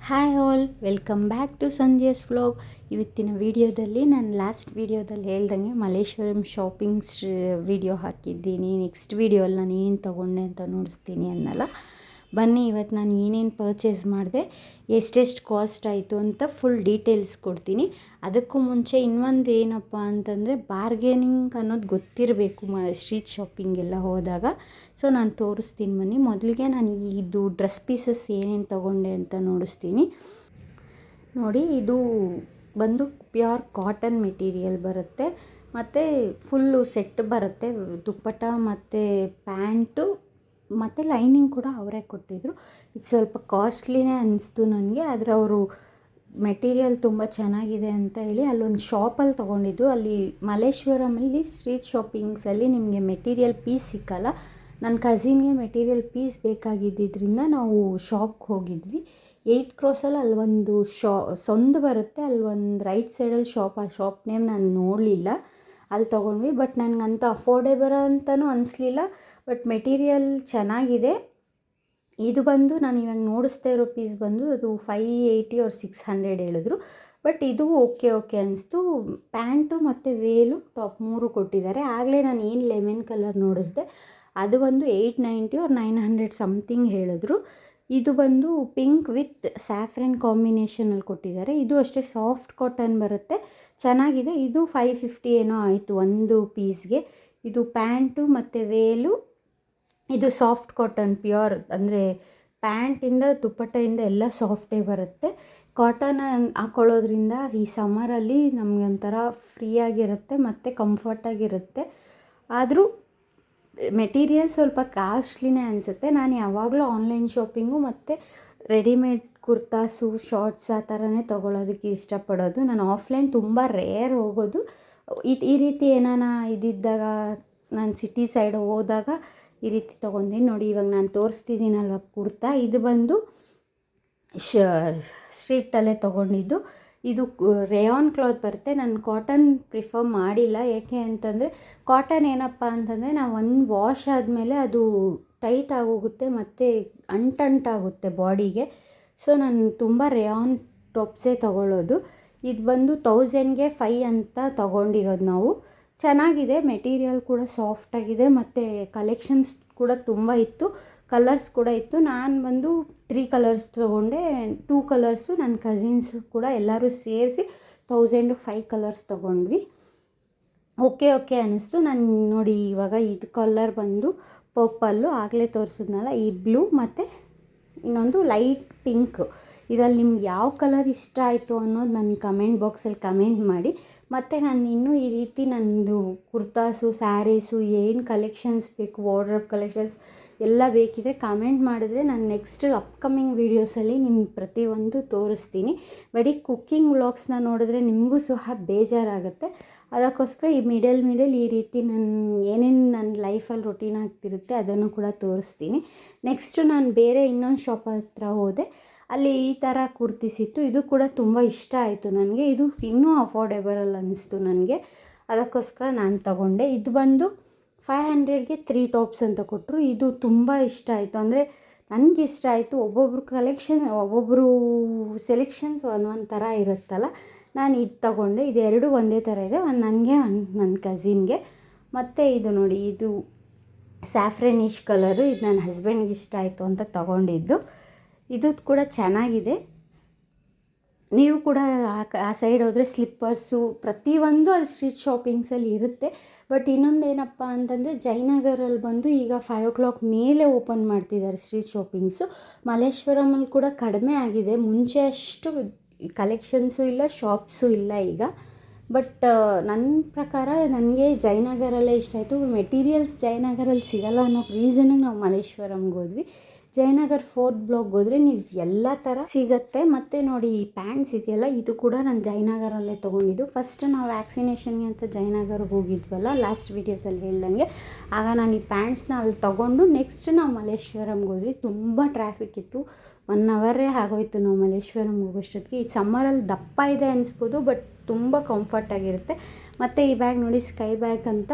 Hi all, welcome back to Sandhya's vlog. ಇವತ್ತಿನ ವಿಡಿಯೋದಲ್ಲಿ ನಾನು ಲಾಸ್ಟ್ ವಿಡಿಯೋದಲ್ಲಿ ಹೇಳ್ದಂಗೆ ಮಲ್ಲೇಶ್ವರಂ ಶಾಪಿಂಗ್ಸ್ ವಿಡಿಯೋ ಹಾಕಿದ್ದೀನಿ. ನೆಕ್ಸ್ಟ್ ವಿಡಿಯೋಲ್ಲಿ ನಾನು ಏನು ತೊಗೊಂಡೆ ಅಂತ ನೋಡಿಸ್ತೀನಿ ಅನ್ನಲ್ಲ. ಬನ್ನಿ, ಇವತ್ತು ನಾನು ಏನೇನು ಪರ್ಚೇಸ್ ಮಾಡಿದೆ, ಎಷ್ಟೆಷ್ಟು ಕಾಸ್ಟ್ ಆಯಿತು ಅಂತ ಫುಲ್ ಡೀಟೇಲ್ಸ್ ಕೊಡ್ತೀನಿ. ಅದಕ್ಕೂ ಮುಂಚೆ ಇನ್ನೊಂದು ಏನಪ್ಪ ಅಂತಂದರೆ, ಬಾರ್ಗೇನಿಂಗ್ ಅನ್ನೋದು ಗೊತ್ತಿರಬೇಕು ಸ್ಟ್ರೀಟ್ ಶಾಪಿಂಗ್ ಎಲ್ಲ ಹೋದಾಗ. ಸೊ ನಾನು ತೋರಿಸ್ತೀನಿ ಬನ್ನಿ. ಮೊದಲಿಗೆ ನಾನು ಇದು ಡ್ರೆಸ್ ಪೀಸಸ್ ಏನೇನು ತೊಗೊಂಡೆ ಅಂತ ನೋಡಿಸ್ತೀನಿ. ನೋಡಿ, ಇದು ಬಂದು ಪ್ಯೂರ್ ಕಾಟನ್ ಮೆಟೀರಿಯಲ್ ಬರುತ್ತೆ, ಮತ್ತು ಫುಲ್ಲು ಸೆಟ್ ಬರುತ್ತೆ. ದುಪ್ಪಟ್ಟ ಮತ್ತು ಪ್ಯಾಂಟು ಮತ್ತು ಲೈನಿಂಗ್ ಕೂಡ ಅವರೇ ಕೊಟ್ಟಿದ್ದರು. ಇದು ಸ್ವಲ್ಪ ಕಾಸ್ಟ್ಲಿನೇ ಅನ್ನಿಸ್ತು ನನಗೆ, ಆದರೆ ಅವರು ಮೆಟೀರಿಯಲ್ ತುಂಬ ಚೆನ್ನಾಗಿದೆ ಅಂತ ಹೇಳಿ ಅಲ್ಲೊಂದು ಶಾಪಲ್ಲಿ ತೊಗೊಂಡಿದ್ದು. ಅಲ್ಲಿ ಮಲ್ಲೇಶ್ವರಮಲ್ಲಿ ಸ್ಟ್ರೀಟ್ ಶಾಪಿಂಗ್ಸಲ್ಲಿ ನಿಮಗೆ ಮೆಟೀರಿಯಲ್ ಪೀಸ್ ಸಿಕ್ಕಲ್ಲ. ನನ್ನ ಕಸಿನ್ಗೆ ಮೆಟೀರಿಯಲ್ ಪೀಸ್ ಬೇಕಾಗಿದ್ದರಿಂದ ನಾವು ಶಾಪ್ಗೆ ಹೋಗಿದ್ವಿ. 8th ಕ್ರಾಸಲ್ಲಿ ಅಲ್ಲೊಂದು ಸಂದು ಬರುತ್ತೆ, ಅಲ್ಲೊಂದು ರೈಟ್ ಸೈಡಲ್ಲಿ ಶಾಪ್. ಆ ಶಾಪ್ ನೇಮ್ ನಾನು ನೋಡಲಿಲ್ಲ, ಅಲ್ಲಿ ತೊಗೊಂಡ್ವಿ. ಬಟ್ ನನಗಂತ ಅಫೋರ್ಡೆಬಲ್ ಅಂತಲೂ ಅನಿಸ್ಲಿಲ್ಲ, ಬಟ್ ಮೆಟೀರಿಯಲ್ ಚೆನ್ನಾಗಿದೆ. ಇದು ಬಂದು ನಾನು ಇವಾಗ ನೋಡಿಸ್ತಾ ಇರೋ ಪೀಸ್ ಬಂದು ಅದು 580 or 600 ಹೇಳಿದ್ರು. ಬಟ್ ಇದು ಓಕೆ ಅನಿಸ್ತು. ಪ್ಯಾಂಟು ಮತ್ತು ವೇಲು ಟಾಪ್ 3 ಕೊಟ್ಟಿದ್ದಾರೆ. ಆಗಲೇ ನಾನು ಏನು ಲೆಮನ್ ಕಲರ್ ನೋಡಿಸ್ದೆ ಅದು ಬಂದು 890 or 900 ಸಮಥಿಂಗ್ ಹೇಳಿದ್ರು. ಇದು ಬಂದು ಪಿಂಕ್ ವಿತ್ ಸ್ಯಾಫ್ರನ್ ಕಾಂಬಿನೇಷನಲ್ಲಿ ಕೊಟ್ಟಿದ್ದಾರೆ. ಇದು ಅಷ್ಟೇ ಸಾಫ್ಟ್ ಕಾಟನ್ ಬರುತ್ತೆ, ಚೆನ್ನಾಗಿದೆ. ಇದು 550 ಏನೋ ಆಯಿತು ಒಂದು ಪೀಸ್ಗೆ. ಇದು ಪ್ಯಾಂಟು ಮತ್ತು ವೇಲು. ಇದು ಸಾಫ್ಟ್ ಕಾಟನ್ ಪ್ಯೂರ್, ಅಂದರೆ ಪ್ಯಾಂಟಿಂದ ದುಪ್ಪಟ್ಟೆಯಿಂದ ಎಲ್ಲ ಸಾಫ್ಟೇ ಬರುತ್ತೆ. ಕಾಟನ್ ಹಾಕೊಳ್ಳೋದ್ರಿಂದ ಈ ಸಮ್ಮರಲ್ಲಿ ನಮಗೆ ಒಂಥರ ಫ್ರೀಯಾಗಿರುತ್ತೆ ಮತ್ತು ಕಂಫರ್ಟಾಗಿರುತ್ತೆ. ಆದರೂ ಮೆಟೀರಿಯಲ್ ಸ್ವಲ್ಪ ಕಾಸ್ಟ್ಲಿನೇ ಅನಿಸುತ್ತೆ. ನಾನು ಯಾವಾಗಲೂ ಆನ್ಲೈನ್ ಶಾಪಿಂಗು ಮತ್ತು ರೆಡಿಮೇಡ್ ಕುರ್ತಾಸು, ಶಾರ್ಟ್ಸ್ ಆ ಥರನೇ ತೊಗೊಳೋದಕ್ಕೆ ಇಷ್ಟಪಡೋದು. ನಾನು ಆಫ್ಲೈನ್ ತುಂಬ ರೇರ್ ಹೋಗೋದು. ಈ ರೀತಿ ಏನಾನ ಇದ್ದಿದ್ದಾಗ ನಾನು ಸಿಟಿ ಸೈಡ್ ಹೋದಾಗ ಈ ರೀತಿ ತೊಗೊಂಡಿನಿ. ನೋಡಿ, ಇವಾಗ ನಾನು ತೋರಿಸ್ತಿದ್ದೀನಲ್ವ ಕುರ್ತಾ, ಇದು ಬಂದು ಸ್ಟ್ರೀಟಲ್ಲೇ ತೊಗೊಂಡಿದ್ದು. ಇದು ರೇಯಾನ್ ಕ್ಲಾತ್ ಬರುತ್ತೆ. ನಾನು ಕಾಟನ್ ಪ್ರಿಫರ್ ಮಾಡಿಲ್ಲ, ಏಕೆ ಅಂತಂದರೆ ಕಾಟನ್ ಏನಪ್ಪ ಅಂತಂದರೆ ನಾವು ಒಂದು ವಾಶ್ ಆದಮೇಲೆ ಅದು ಟೈಟ್ ಆಗೋಗುತ್ತೆ ಮತ್ತು ಅಂಟಾಗುತ್ತೆ ಬಾಡಿಗೆ. ಸೊ ನಾನು ತುಂಬ ರೇಯಾನ್ ಟಾಪ್ಸೇ ತೊಗೊಳ್ಳೋದು. ಇದು ಬಂದು 1000ಗೆ 5 ಅಂತ ತೊಗೊಂಡಿರೋದು ನಾವು. ಚೆನ್ನಾಗಿದೆ, ಮೆಟೀರಿಯಲ್ ಕೂಡ ಸಾಫ್ಟಾಗಿದೆ ಮತ್ತು ಕಲೆಕ್ಷನ್ಸ್ ಕೂಡ ತುಂಬ ಇತ್ತು, ಕಲರ್ಸ್ ಕೂಡ ಇತ್ತು. ನಾನು ಬಂದು 3 ಕಲರ್ಸ್ ತೊಗೊಂಡೆ, 2 ಕಲರ್ಸು ನನ್ನ ಕಸಿನ್ಸು ಕೂಡ ಎಲ್ಲರೂ ಸೇರಿಸಿ 1005 ಕಲರ್ಸ್ ತೊಗೊಂಡ್ವಿ. ಓಕೆ ಅನ್ನಿಸ್ತು. ನಾನು ನೋಡಿ, ಇವಾಗ ಇದು ಕಲರ್ ಬಂದು ಪರ್ಪಲ್ಲು, ಆಗಲೇ ತೋರಿಸಿದ್ನಲ್ಲ, ಈ ಬ್ಲೂ ಮತ್ತು ಇನ್ನೊಂದು ಲೈಟ್ ಪಿಂಕ್. ಇದರಲ್ಲಿ ನಿಮ್ಗೆ ಯಾವ ಕಲರ್ ಇಷ್ಟ ಆಯಿತು ಅನ್ನೋದು ನನ್ನ ಕಮೆಂಟ್ ಬಾಕ್ಸಲ್ಲಿ ಕಮೆಂಟ್ ಮಾಡಿ. ಮತ್ತು ನಾನು ಇನ್ನೂ ಈ ರೀತಿ ನನ್ನದು ಕುರ್ತಾಸು, ಸ್ಯಾರೀಸು ಏನು ಕಲೆಕ್ಷನ್ಸ್ ಬೇಕು, ವಾರ್ಡ್ರೋಬ್ ಕಲೆಕ್ಷನ್ಸ್ ಎಲ್ಲ ಬೇಕಿದೆ ಕಮೆಂಟ್ ಮಾಡಿದ್ರೆ ನಾನು ನೆಕ್ಸ್ಟ್ ಅಪ್ಕಮಿಂಗ್ ವೀಡಿಯೋಸಲ್ಲಿ ನಿಮ್ಗೆ ಪ್ರತಿಯೊಂದು ತೋರಿಸ್ತೀನಿ. ಬರೀ ಕುಕ್ಕಿಂಗ್ ವ್ಲಾಗ್ಸ್ನ ನೋಡಿದ್ರೆ ನಿಮಗೂ ಸಹ ಬೇಜಾರಾಗುತ್ತೆ. ಅದಕ್ಕೋಸ್ಕರ ಈ ಮಿಡಲ್ ಈ ರೀತಿ ಏನೇನು ನನ್ನ ಲೈಫಲ್ಲಿ ರೊಟೀನ್ ಆಗ್ತಿರುತ್ತೆ ಅದನ್ನು ಕೂಡ ತೋರಿಸ್ತೀನಿ. ನೆಕ್ಸ್ಟು ನಾನು ಬೇರೆ ಇನ್ನೊಂದು ಶಾಪ್ ಹತ್ರ ಹೋದೆ, ಅಲ್ಲಿ ಈ ಥರ ಕುರ್ತೀಸ್ ಇತ್ತು. ಇದು ಕೂಡ ತುಂಬ ಇಷ್ಟ ಆಯಿತು ನನಗೆ. ಇದು ಇನ್ನೂ ಅಫೋರ್ಡೆಬಲ್ ಅನ್ನಿಸ್ತು ನನಗೆ, ಅದಕ್ಕೋಸ್ಕರ ನಾನು ತಗೊಂಡೆ. ಇದು ಬಂದು 500ಗೆ 3 ಟಾಪ್ಸ್ ಅಂತ ಕೊಟ್ಟರು. ಇದು ತುಂಬ ಇಷ್ಟ ಆಯಿತು, ಅಂದರೆ ನನಗೆ ಇಷ್ಟ ಆಯಿತು. ಒಬ್ಬೊಬ್ಬರು ಸೆಲೆಕ್ಷನ್ಸ್ ಒಂದೊಂದು ಥರ ಇರುತ್ತಲ್ಲ. ನಾನು ಇದು ತಗೊಂಡೆ. ಇದು ಎರಡು ಒಂದೇ ಥರ ಇದೆ, ಒಂದು ನನಗೆ, ಒಂದು ನನ್ನ ಕಸಿನ್ಗೆ. ಮತ್ತು ಇದು ನೋಡಿ, ಇದು ಸ್ಯಾಫ್ರನಿಶ್ ಕಲರು. ಇದು ನನ್ನ ಹಸ್ಬೆಂಡ್ಗೆ ಇಷ್ಟ ಆಯಿತು ಅಂತ ತಗೊಂಡಿದ್ದು. ಇದು ಕೂಡ ಚೆನ್ನಾಗಿದೆ. ನೀವು ಕೂಡ ಆ ಸೈಡ್ ಹೋದರೆ ಸ್ಲಿಪ್ಪರ್ಸು ಪ್ರತಿಯೊಂದು ಅಲ್ಲಿ ಸ್ಟ್ರೀಟ್ ಶಾಪಿಂಗ್ಸಲ್ಲಿ ಇರುತ್ತೆ. ಬಟ್ ಇನ್ನೊಂದು ಏನಪ್ಪ ಅಂತಂದರೆ, ಜಯನಗರಲ್ಲಿ ಬಂದು ಈಗ 5 o'clock ಮೇಲೆ ಓಪನ್ ಮಾಡ್ತಿದ್ದಾರೆ ಸ್ಟ್ರೀಟ್ ಶಾಪಿಂಗ್ಸು. ಮಲ್ಲೇಶ್ವರಮಲ್ಲಿ ಕೂಡ ಕಡಿಮೆ ಆಗಿದೆ, ಮುಂಚೆ ಅಷ್ಟು ಕಲೆಕ್ಷನ್ಸು ಇಲ್ಲ, ಶಾಪ್ಸು ಇಲ್ಲ ಈಗ. ಬಟ್ ನನ್ನ ಪ್ರಕಾರ ನನಗೆ ಜಯನಗರಲ್ಲೇ ಇಷ್ಟ ಆಯಿತು. ಮೆಟೀರಿಯಲ್ಸ್ ಜಯನಗರಲ್ಲಿ ಸಿಗಲ್ಲ ಅನ್ನೋ ರೀಸನ್ನಿಗೆ ನಾವು ಮಲ್ಲೇಶ್ವರಂಗೆ ಹೋದ್ವಿ. ಜಯನಗರ್ 4th block ಹೋದರೆ ನೀವು ಎಲ್ಲ ಥರ ಸಿಗುತ್ತೆ. ಮತ್ತು ನೋಡಿ, ಈ ಪ್ಯಾಂಟ್ಸ್ ಇದೆಯಲ್ಲ, ಇದು ಕೂಡ ನಾನು ಜಯನಗರಲ್ಲೇ ತೊಗೊಂಡಿದ್ದು. ಫಸ್ಟ್ ನಾವು ವ್ಯಾಕ್ಸಿನೇಷನ್ಗೆ ಅಂತ ಜಯನಗರ್ಗೆ ಹೋಗಿದ್ವಲ್ಲ, ಲಾಸ್ಟ್ ವೀಡಿಯೋದಲ್ಲಿ ಹೇಳ್ದಂಗೆ, ಆಗ ನಾನು ಈ ಪ್ಯಾಂಟ್ಸ್ನ ಅಲ್ಲಿ ತೊಗೊಂಡು ನೆಕ್ಸ್ಟ್ ನಾವು ಮಲ್ಲೇಶ್ವರಂಗೆ ಹೋದ್ವಿ. ತುಂಬ ಟ್ರಾಫಿಕ್ ಇತ್ತು, 1 hour ಆಗೋಯ್ತು ನಾವು ಮಲ್ಲೇಶ್ವರಂಗೆ ಹೋಗೋಷ್ಟೊತ್ತಿಗೆ. ಈ ಸಮ್ಮರಲ್ಲಿ ದಪ್ಪ ಇದೆ ಅನಿಸ್ಬೋದು, ಬಟ್ ತುಂಬ ಕಂಫರ್ಟಾಗಿರುತ್ತೆ. ಮತ್ತು ಈ ಬ್ಯಾಗ್ ನೋಡಿ, ಸ್ಕೈ ಬ್ಯಾಗ್ ಅಂತ.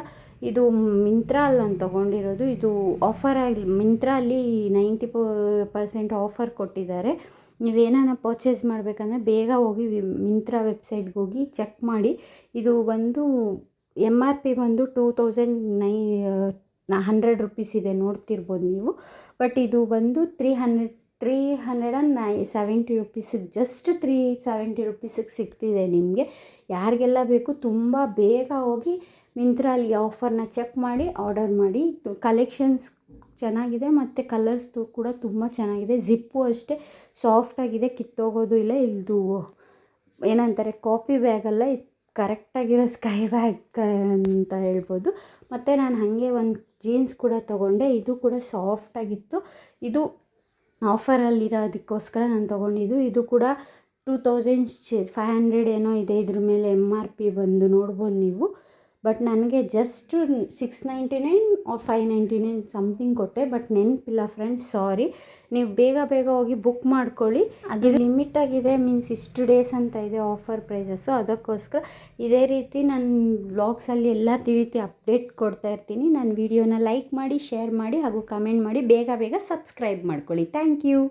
ಇದು ಮಿಂತ್ರಾ ಅಲ್ಲಿ ನಾನು ತೊಗೊಂಡಿರೋದು. ಇದು ಆಫರಲ್ಲಿ ಮಿಂತ್ರಾ ಅಲ್ಲಿ 90% ಆಫರ್ ಕೊಟ್ಟಿದ್ದಾರೆ. ನೀವೇನಾನ ಪರ್ಚೇಸ್ ಮಾಡಬೇಕಂದ್ರೆ ಬೇಗ ಹೋಗಿ ಮಿಂತ್ರಾ ವೆಬ್ಸೈಟ್ಗೆ ಹೋಗಿ ಚೆಕ್ ಮಾಡಿ. ಇದು ಬಂದು MRP ಬಂದು 2,100 ರುಪೀಸ್ ಇದೆ, ನೋಡ್ತಿರ್ಬೋದು ನೀವು. ಬಟ್ ಇದು ಬಂದು 370 ರುಪೀಸಿಗೆ, ಜಸ್ಟ್ 370 ರುಪೀಸಿಗೆ ಸಿಗ್ತಿದೆ ನಿಮಗೆ. ಯಾರಿಗೆಲ್ಲ ಬೇಕು ತುಂಬ ಬೇಗ ಹೋಗಿ ಮಿಂತ್ರಲ್ಲಿ ಆಫರ್ನ ಚೆಕ್ ಮಾಡಿ ಆರ್ಡರ್ ಮಾಡಿ. ಕಲೆಕ್ಷನ್ಸ್ ಚೆನ್ನಾಗಿದೆ ಮತ್ತು ಕಲರ್ಸ್ದು ಕೂಡ ತುಂಬ ಚೆನ್ನಾಗಿದೆ. ಜಿಪ್ಪು ಅಷ್ಟೇ ಸಾಫ್ಟಾಗಿದೆ, ಕಿತ್ತೋಗೋದು ಇಲ್ಲ. ಇದು ಏನಂತಾರೆ, ಕಾಪಿ ಬ್ಯಾಗಲ್ಲ, ಇದು ಕರೆಕ್ಟಾಗಿರೋ ಸ್ಕೈ ಬ್ಯಾಗ್ ಅಂತ ಹೇಳ್ಬೋದು. ಮತ್ತು ನಾನು ಹಾಗೆ ಒಂದು ಜೀನ್ಸ್ ಕೂಡ ತೊಗೊಂಡೆ, ಇದು ಕೂಡ ಸಾಫ್ಟಾಗಿತ್ತು. ಇದು ಆಫರಲ್ಲಿರೋದಕ್ಕೋಸ್ಕರ ನಾನು ತೊಗೊಂಡಿದ್ದು. ಇದು ಕೂಡ 2,500 ಏನೋ ಇದೆ ಇದ್ರ ಮೇಲೆ MRP ಬಂದು, ನೋಡ್ಬೋದು ನೀವು. ಬಟ್ ನನಗೆ ಜಸ್ಟ್ 699 ಆರ್ 599 ಸಮಥಿಂಗ್ ಕೊಟ್ಟೆ. ಬಟ್ ನೆನಪಿಲ್ಲ ಫ್ರೆಂಡ್ಸ್, ಸಾರಿ. ನೀವು ಬೇಗ ಹೋಗಿ ಬುಕ್ ಮಾಡ್ಕೊಳ್ಳಿ. ಅದು ಲಿಮಿಟಾಗಿದೆ, ಮೀನ್ಸ್ ಇಷ್ಟು ಡೇಸ್ ಅಂತ ಇದೆ ಆಫರ್ ಪ್ರೈಸಸ್ಸು. ಅದಕ್ಕೋಸ್ಕರ ಇದೇ ರೀತಿ ನನ್ನ ವ್ಲಾಗ್ಸಲ್ಲಿ ಎಲ್ಲ ರೀತಿ ಅಪ್ಡೇಟ್ ಕೊಡ್ತಾ ಇರ್ತೀನಿ. ನನ್ನ ವೀಡಿಯೋನ ಲೈಕ್ ಮಾಡಿ, ಶೇರ್ ಮಾಡಿ ಹಾಗೂ ಕಮೆಂಟ್ ಮಾಡಿ. ಬೇಗ ಸಬ್ಸ್ಕ್ರೈಬ್ ಮಾಡ್ಕೊಳ್ಳಿ. Thank you.